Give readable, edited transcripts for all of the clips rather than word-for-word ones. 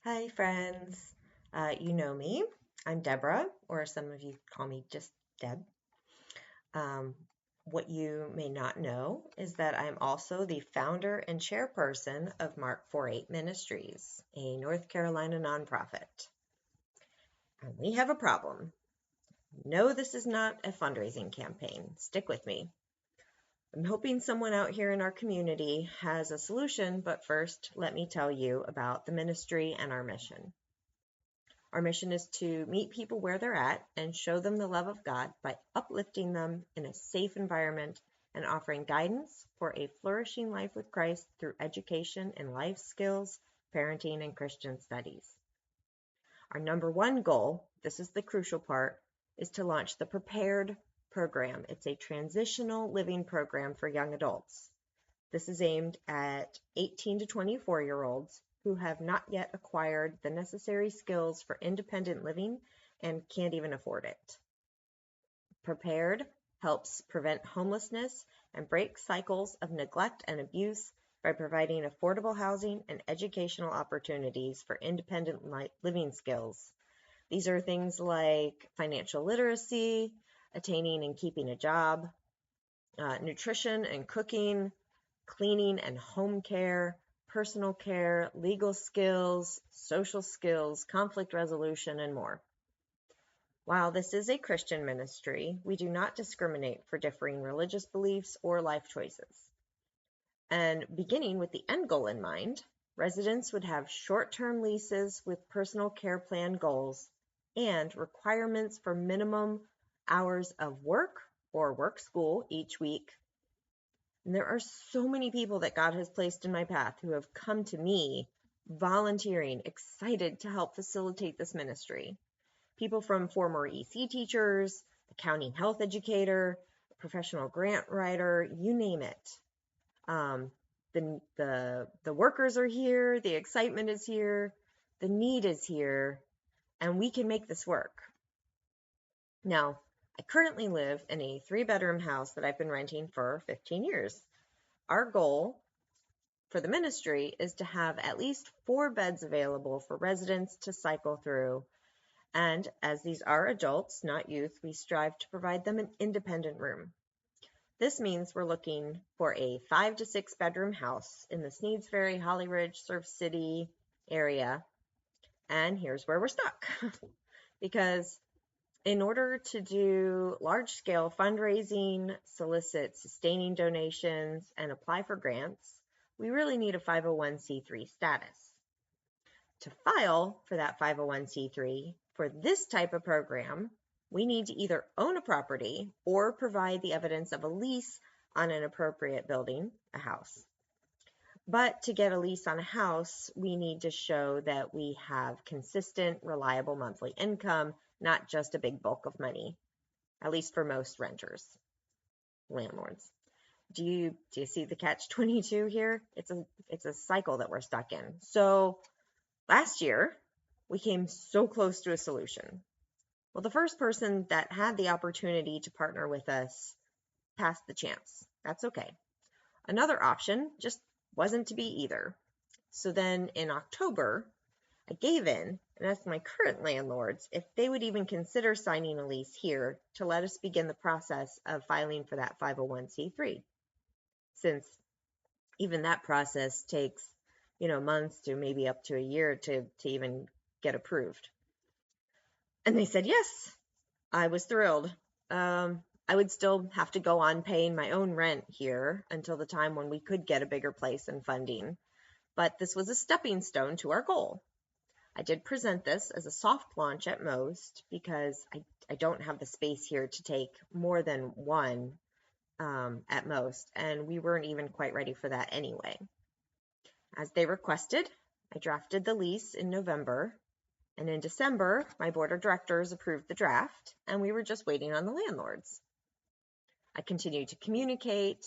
Hi, friends. You know me. I'm Deborah, or some of you call me just Deb. Um, what you may not know is that I'm also the founder and chairperson of M48 Ministries, a North Carolina nonprofit. And we have a problem. No, this is not a fundraising campaign. Stick with me. I'm hoping someone out here in our community has a solution, but first, let me tell you about the ministry and our mission. Our mission is to meet people where they're at and show them the love of God by uplifting them in a safe environment and offering guidance for a flourishing life with Christ through education in life skills, parenting, and Christian studies. Our number one goal, this is the crucial part, is to launch the Prepared program. It's a transitional living program for young adults. This is aimed at 18 to 24-year-olds who have not yet acquired the necessary skills for independent living and can't even afford it. Prepared helps prevent homelessness and break cycles of neglect and abuse by providing affordable housing and educational opportunities for independent living skills. These are things like financial literacy, attaining and keeping a job, nutrition and cooking, cleaning and home care, personal care, legal skills, social skills, conflict resolution, and more. While this is a Christian ministry, we do not discriminate for differing religious beliefs or life choices. And beginning with the end goal in mind, residents would have short-term leases with personal care plan goals and requirements for minimum hours of work or work school each week. And there are so many people that God has placed in my path who have come to me volunteering, excited to help facilitate this ministry. People from former EC teachers, a county health educator, a professional grant writer, you name it. The workers are here, the excitement is here, the need is here, and we can make this work. Now, I currently live in a 3-bedroom house that I've been renting for 15 years. Our goal for the ministry is to have at least 4 beds available for residents to cycle through. And as these are adults, not youth, we strive to provide them an independent room. This means we're looking for a 5 to 6 bedroom house in the Sneads Ferry, Holly Ridge, Surf City area. And here's where we're stuck. Because in order to do large-scale fundraising, solicit sustaining donations, and apply for grants, we really need a 501c3 status. To file for that 501c3 for this type of program, we need to either own a property or provide the evidence of a lease on an appropriate building, a house. But to get a lease on a house, we need to show that we have consistent, reliable monthly income, not just a big bulk of money, at least for most renters, landlords. Do you see the catch-22 here? It's a cycle that we're stuck in. So last year, we came so close to a solution. Well, the first person that had the opportunity to partner with us passed the chance. That's okay. Another option just wasn't to be either. So then in October, I gave in and asked my current landlords if they would even consider signing a lease here to let us begin the process of filing for that 501c3. Since even that process takes, months to maybe up to a year to even get approved. And they said yes. I was thrilled. I would still have to go on paying my own rent here until the time when we could get a bigger place and funding. But this was a stepping stone to our goal. I did present this as a soft launch at most because I don't have the space here to take more than one at most, and we weren't even quite ready for that anyway. As they requested, I drafted the lease in November, and in December, my board of directors approved the draft, and we were just waiting on the landlords. I continued to communicate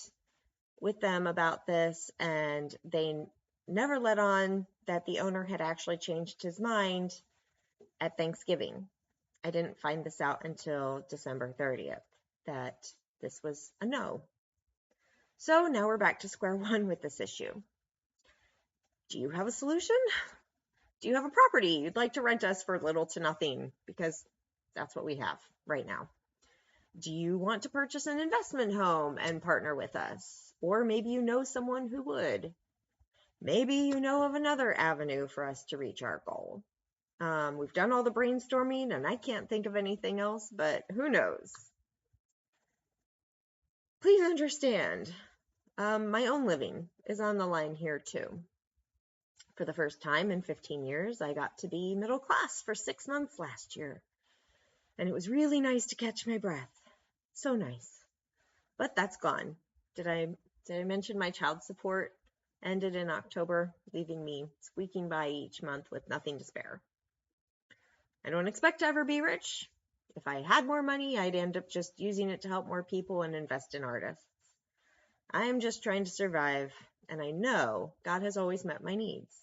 with them about this, and they never let on that the owner had actually changed his mind at Thanksgiving. I didn't find this out until December 30th, that this was a no. So now we're back to square one with this issue. Do you have a solution? Do you have a property you'd like to rent us for little to nothing? Because that's what we have right now. Do you want to purchase an investment home and partner with us? Or maybe you know someone who would. Maybe you know of another avenue for us to reach our goal. We've done all the brainstorming and I can't think of anything else, but who knows? Please understand, my own living is on the line here too. For the first time in 15 years, I got to be middle class for 6 months last year. And it was really nice to catch my breath. So nice. But that's gone. Did I mention my child support ended in October, leaving me squeaking by each month with nothing to spare? I don't expect to ever be rich. If I had more money, I'd end up just using it to help more people and invest in artists. I am just trying to survive, and I know God has always met my needs.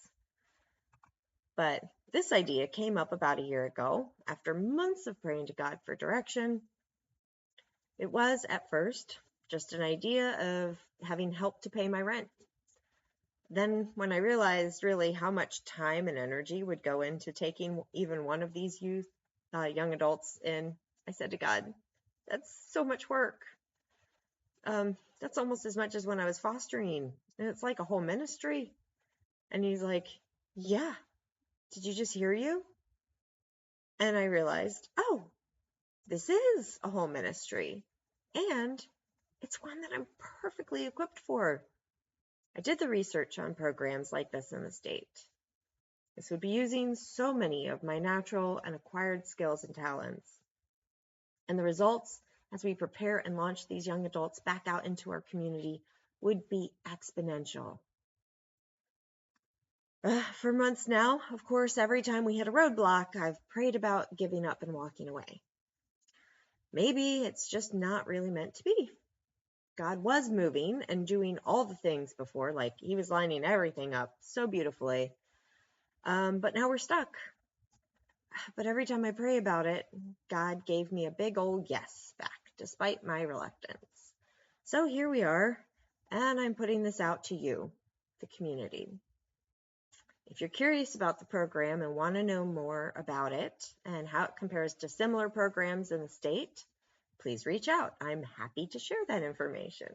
But this idea came up about a year ago after months of praying to God for direction. It was, at first, just an idea of having help to pay my rent. Then, when I realized really how much time and energy would go into taking even one of these young adults in, I said to God, that's so much work. That's almost as much as when I was fostering. And it's like a whole ministry. And he's like, yeah, did you just hear you? And I realized, oh, this is a whole ministry. And it's one that I'm perfectly equipped for. I did the research on programs like this in the state. This would be using so many of my natural and acquired skills and talents. And the results, as we prepare and launch these young adults back out into our community, would be exponential. For months now, of course, every time we hit a roadblock, I've prayed about giving up and walking away. Maybe it's just not really meant to be. God was moving and doing all the things before, like he was lining everything up so beautifully. But now we're stuck. But every time I pray about it, God gave me a big old yes back, despite my reluctance. So here we are, and I'm putting this out to you, the community. If you're curious about the program and want to know more about it and how it compares to similar programs in the state, please reach out. I'm happy to share that information.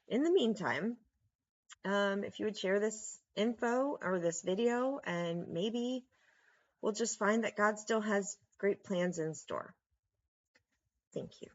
In the meantime, if you would share this info or this video, and maybe we'll just find that God still has great plans in store. Thank you.